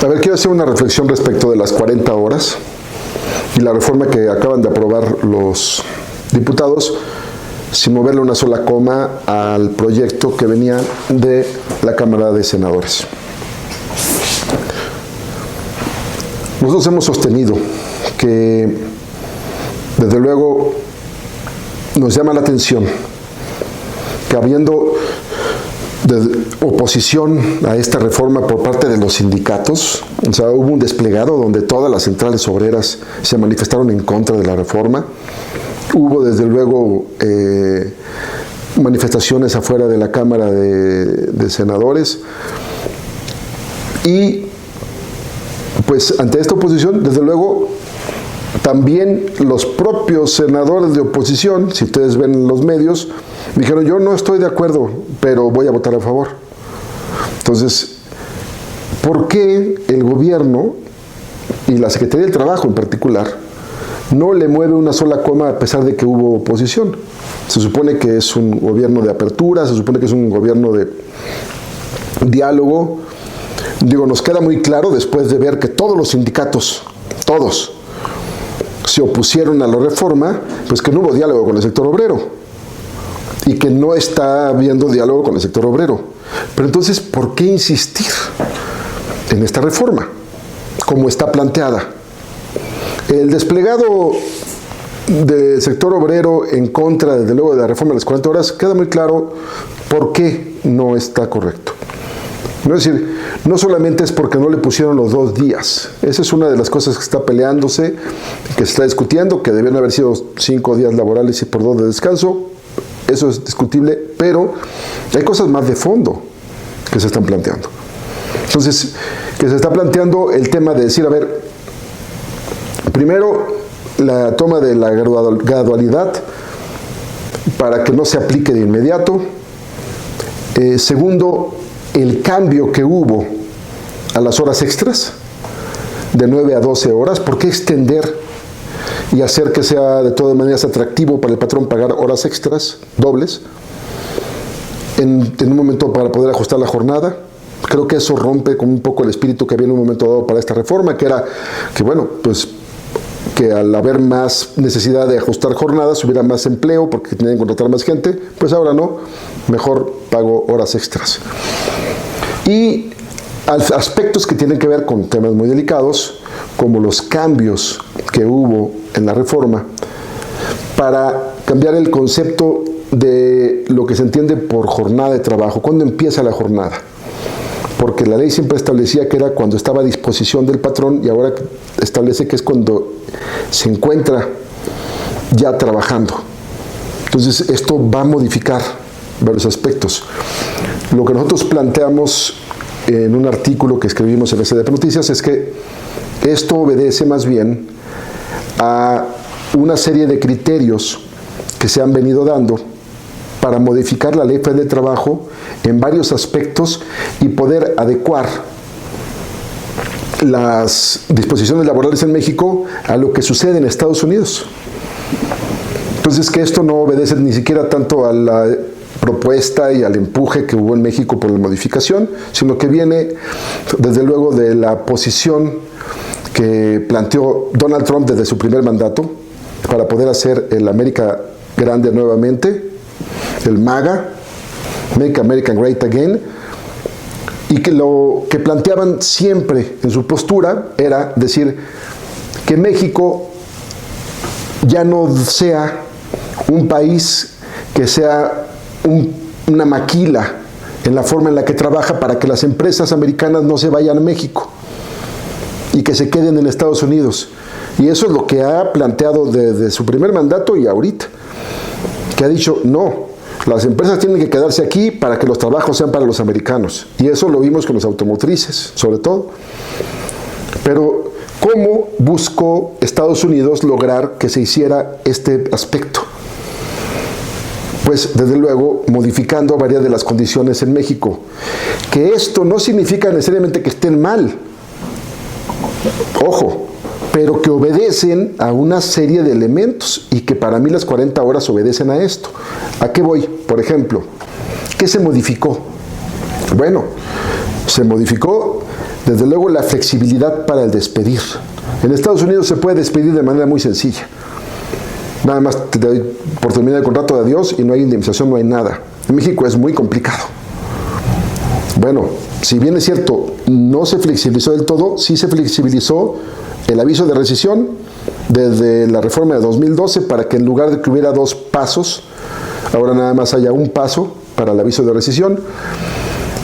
A ver, quiero hacer una reflexión respecto de las 40 horas y la reforma que acaban de aprobar los diputados sin moverle una sola coma al proyecto que venía de la Cámara de Senadores. Nosotros hemos sostenido que, desde luego, nos llama la atención que habiendo oposición a esta reforma por parte de los sindicatos, o sea, hubo un desplegado donde todas las centrales obreras se manifestaron en contra de la reforma, hubo desde luego manifestaciones afuera de la Cámara de Senadores y pues ante esta oposición, desde luego, también los propios senadores de oposición, si ustedes ven en los medios, dijeron, yo no estoy de acuerdo, pero voy a votar a favor. Entonces, ¿por qué el gobierno y la Secretaría del Trabajo en particular no le mueve una sola coma a pesar de que hubo oposición? Se supone que es un gobierno de apertura, se supone que es un gobierno de diálogo. Digo, nos queda muy claro después de ver que todos los sindicatos, todos, se opusieron a la reforma, pues que no hubo diálogo con el sector obrero y que no está habiendo diálogo con el sector obrero. Pero entonces, ¿por qué insistir en esta reforma como está planteada? El desplegado del sector obrero en contra, desde luego, de la reforma de las 40 horas, queda muy claro por qué no está correcto. No, es decir, no solamente es porque no le pusieron los 2 días. Esa es una de las cosas que está peleándose, que se está discutiendo, que debían haber sido 5 días laborales y por 2 de descanso. Eso es discutible, pero hay cosas más de fondo que se están planteando. Entonces, que se está planteando el tema de decir, a ver, primero, la toma de la gradualidad para que no se aplique de inmediato. Segundo, el cambio que hubo a las horas extras, de 9 a 12 horas, ¿por qué extender y hacer que sea de todas maneras atractivo para el patrón pagar horas extras, dobles, en un momento para poder ajustar la jornada? Creo que eso rompe con un poco el espíritu que había en un momento dado para esta reforma, que era que, bueno, pues que al haber más necesidad de ajustar jornadas, hubiera más empleo porque tenían que contratar más gente, pues ahora no, mejor pago horas extras. Y aspectos que tienen que ver con temas muy delicados, como los cambios que hubo en la reforma, para cambiar el concepto de lo que se entiende por jornada de trabajo. ¿Cuándo empieza la jornada? Porque la ley siempre establecía que era cuando estaba a disposición del patrón y ahora establece que es cuando se encuentra ya trabajando. Entonces esto va a modificar varios aspectos. Lo que nosotros planteamos en un artículo que escribimos en SDP Noticias es que esto obedece más bien a una serie de criterios que se han venido dando para modificar la Ley Federal de Trabajo en varios aspectos y poder adecuar las disposiciones laborales en México a lo que sucede en Estados Unidos. Entonces, que esto no obedece ni siquiera tanto a la propuesta y al empuje que hubo en México por la modificación, sino que viene, desde luego, de la posición que planteó Donald Trump desde su primer mandato para poder hacer el América grande nuevamente, el MAGA, Make America Great Again, y que lo que planteaban siempre en su postura era decir que México ya no sea un país que sea una maquila en la forma en la que trabaja para que las empresas americanas no se vayan a México y que se queden en Estados Unidos. Y eso es lo que ha planteado desde su primer mandato y ahorita, que ha dicho, no, las empresas tienen que quedarse aquí para que los trabajos sean para los americanos. Y eso lo vimos con los automotrices, sobre todo. Pero, ¿cómo buscó Estados Unidos lograr que se hiciera este aspecto? Pues, desde luego, modificando varias de las condiciones en México. Que esto no significa necesariamente que estén mal. Ojo, pero que obedecen a una serie de elementos y que para mí las 40 horas obedecen a esto. ¿A qué voy? Por ejemplo, ¿qué se modificó? Bueno, Se modificó, desde luego, la flexibilidad para el despedir. En Estados Unidos se puede despedir de manera muy sencilla. Nada más te doy por terminar el contrato de adiós y no hay indemnización, no hay nada. En México es muy complicado. Bueno, si bien es cierto, no se flexibilizó del todo, sí se flexibilizó el aviso de rescisión desde la reforma de 2012 para que en lugar de que hubiera 2 pasos, ahora nada más haya un paso para el aviso de rescisión.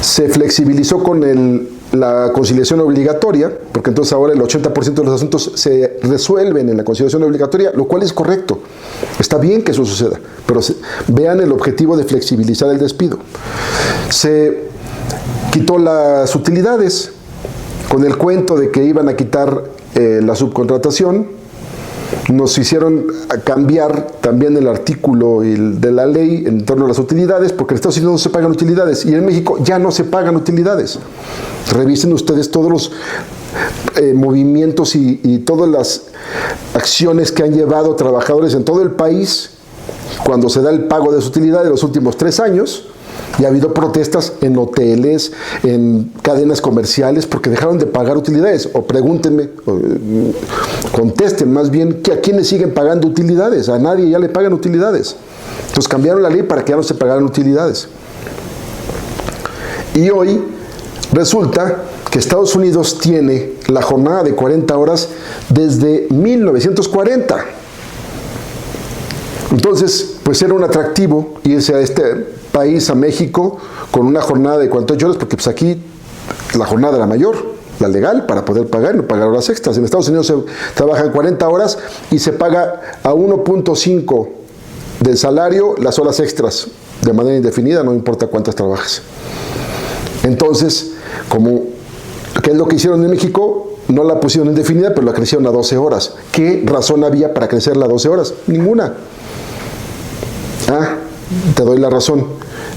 Se flexibilizó con la conciliación obligatoria, porque entonces ahora el 80% de los asuntos se resuelven en la conciliación obligatoria, lo cual es correcto. Está bien que eso suceda, pero vean el objetivo de flexibilizar el despido. Se quitó las utilidades con el cuento de que iban a quitar la subcontratación. Nos hicieron cambiar también el artículo de la ley en torno a las utilidades, porque en Estados Unidos no se pagan utilidades y en México ya no se pagan utilidades. Revisen ustedes todos los movimientos y todas las acciones que han llevado trabajadores en todo el país cuando se da el pago de las utilidades de los últimos 3 años. Y ha habido protestas en hoteles, en cadenas comerciales, porque dejaron de pagar utilidades. O pregúntenme, contesten más bien, que ¿a quiénes siguen pagando utilidades? A nadie ya le pagan utilidades. Entonces cambiaron la ley para que ya no se pagaran utilidades. Y hoy resulta que Estados Unidos tiene la jornada de 40 horas desde 1940. Entonces, pues era un atractivo irse a este país, a México, con una jornada de 48 horas, porque pues aquí la jornada era mayor, la legal, para poder pagar y no pagar horas extras. En Estados Unidos se trabajan 40 horas y se paga a 1.5 del salario las horas extras, de manera indefinida, no importa cuántas trabajes. Entonces, ¿qué es lo que hicieron en México? No la pusieron indefinida, pero la crecieron a 12 horas. ¿Qué razón había para crecerla a 12 horas? Ninguna. Te doy la razón.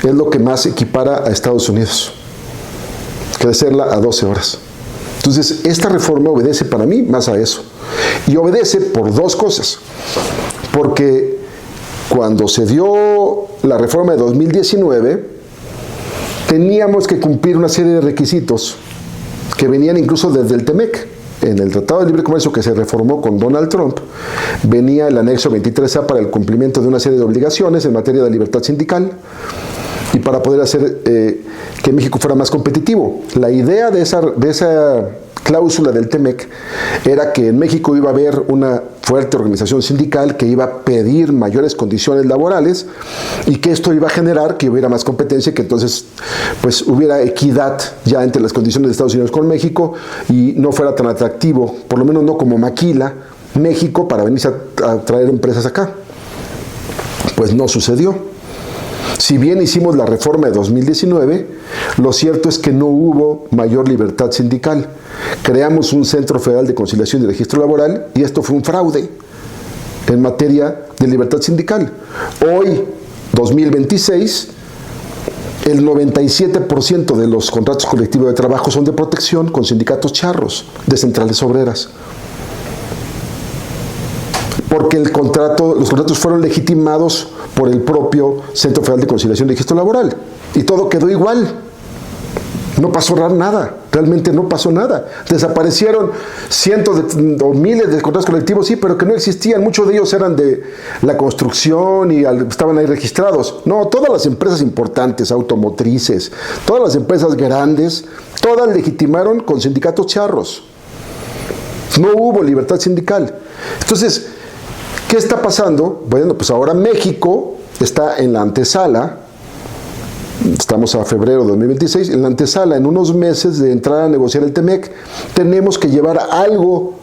Es lo que más equipara a Estados Unidos. Crecerla a 12 horas. Entonces, esta reforma obedece para mí más a eso. Y obedece por 2 cosas. Porque cuando se dio la reforma de 2019, teníamos que cumplir una serie de requisitos que venían incluso desde el TEMEC. En el Tratado de Libre Comercio que se reformó con Donald Trump, venía el anexo 23A para el cumplimiento de una serie de obligaciones en materia de libertad sindical y para poder hacer que México fuera más competitivo. La idea de esa cláusula del TEMEC era que en México iba a haber una fuerte organización sindical que iba a pedir mayores condiciones laborales y que esto iba a generar que hubiera más competencia y que entonces pues hubiera equidad ya entre las condiciones de Estados Unidos con México y no fuera tan atractivo, por lo menos no como maquila México para venirse a traer empresas acá. Pues no sucedió. Si bien hicimos la reforma de 2019, lo cierto es que no hubo mayor libertad sindical. Creamos un Centro Federal de Conciliación y Registro Laboral y esto fue un fraude en materia de libertad sindical. Hoy, 2026, el 97% de los contratos colectivos de trabajo son de protección con sindicatos charros de centrales obreras. Porque los contratos fueron legitimados por el propio Centro Federal de Conciliación y Registro Laboral. Y todo quedó igual. No pasó nada. Realmente no pasó nada. Desaparecieron cientos o miles de contratos colectivos, sí, pero que no existían. Muchos de ellos eran de la construcción y estaban ahí registrados. No, todas las empresas importantes, automotrices, todas las empresas grandes, todas legitimaron con sindicatos charros. No hubo libertad sindical. Entonces, ¿qué está pasando? Bueno, pues ahora México está en la antesala, estamos a febrero de 2026, en la antesala, en unos meses de entrar a negociar el TEMEC, tenemos que llevar algo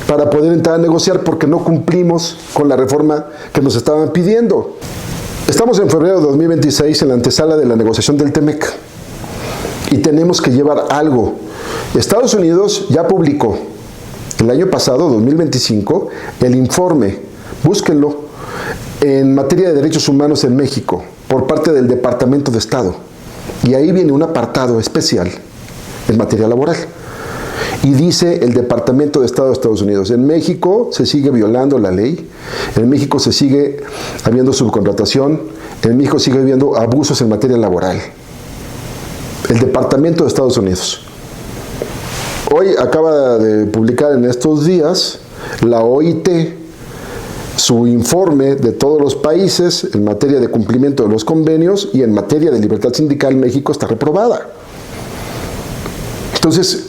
para poder entrar a negociar porque no cumplimos con la reforma que nos estaban pidiendo. Estamos en febrero de 2026 en la antesala de la negociación del TEMEC y tenemos que llevar algo. Estados Unidos ya publicó el año pasado, 2025, el informe, búsquenlo, en materia de derechos humanos en México, por parte del Departamento de Estado. Y ahí viene un apartado especial en materia laboral. Y dice el Departamento de Estado de Estados Unidos, en México se sigue violando la ley, en México se sigue habiendo subcontratación, en México sigue habiendo abusos en materia laboral. el Departamento de Estados Unidos. Hoy acaba de publicar en estos días la OIT su informe de todos los países en materia de cumplimiento de los convenios, y en materia de libertad sindical México está reprobada. Entonces,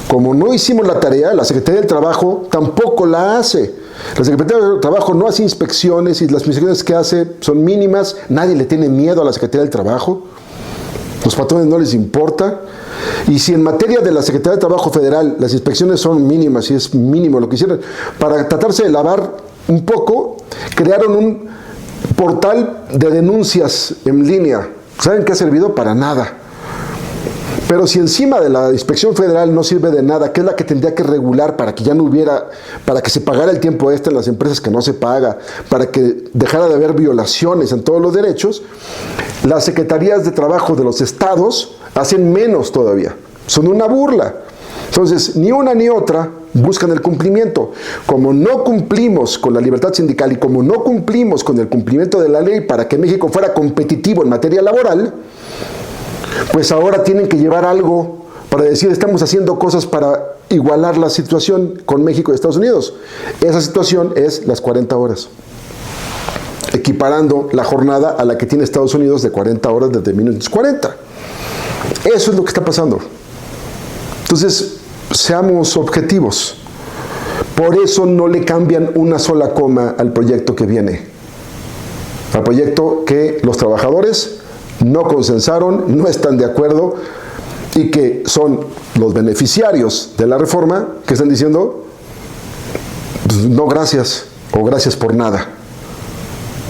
como no hicimos la tarea, la Secretaría del Trabajo tampoco la hace. La Secretaría del Trabajo no hace inspecciones, y las inspecciones que hace son mínimas. Nadie le tiene miedo a la Secretaría del Trabajo. Los patrones no les importa. Y si en materia de la Secretaría del Trabajo Federal las inspecciones son mínimas, y es mínimo lo que hicieron, para tratarse de lavar un poco, crearon un portal de denuncias en línea. ¿Saben qué ha servido? Para nada. Pero si encima de la inspección federal no sirve de nada, que es la que tendría que regular para que ya no hubiera, para que se pagara el tiempo extra en las empresas que no se paga, para que dejara de haber violaciones en todos los derechos, las secretarías de trabajo de los estados hacen menos todavía. Son una burla. Entonces, ni una ni otra buscan el cumplimiento. Como no cumplimos con la libertad sindical y como no cumplimos con el cumplimiento de la ley para que México fuera competitivo en materia laboral, pues ahora tienen que llevar algo para decir, estamos haciendo cosas para igualar la situación con México y Estados Unidos. Esa situación es las 40 horas. Equiparando la jornada a la que tiene Estados Unidos de 40 horas desde 1940. Eso es lo que está pasando. Entonces, seamos objetivos. Por eso no le cambian una sola coma al proyecto que viene. Al proyecto que los trabajadores no consensaron, no están de acuerdo, y que son los beneficiarios de la reforma que están diciendo, pues, no gracias, o gracias por nada.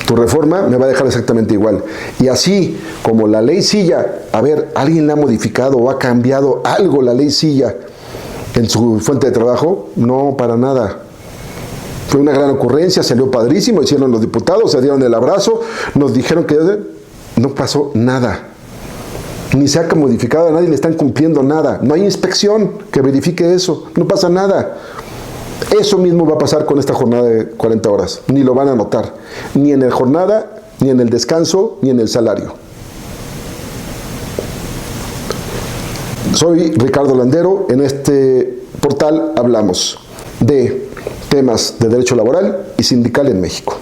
Tu reforma me va a dejar exactamente igual. Y así como la ley Silla, a ver, ¿alguien la ha modificado o ha cambiado algo la ley Silla en su fuente de trabajo? No, para nada. Fue una gran ocurrencia, salió padrísimo, hicieron los diputados, se dieron el abrazo, nos dijeron que no pasó nada. Ni se ha modificado, a nadie le están cumpliendo nada. No hay inspección que verifique eso, no pasa nada. Eso mismo va a pasar con esta jornada de 40 horas. Ni lo van a notar. Ni en la jornada, ni en el descanso, ni en el salario. Soy Ricardo Landero. En este portal hablamos de temas de derecho laboral y sindical en México.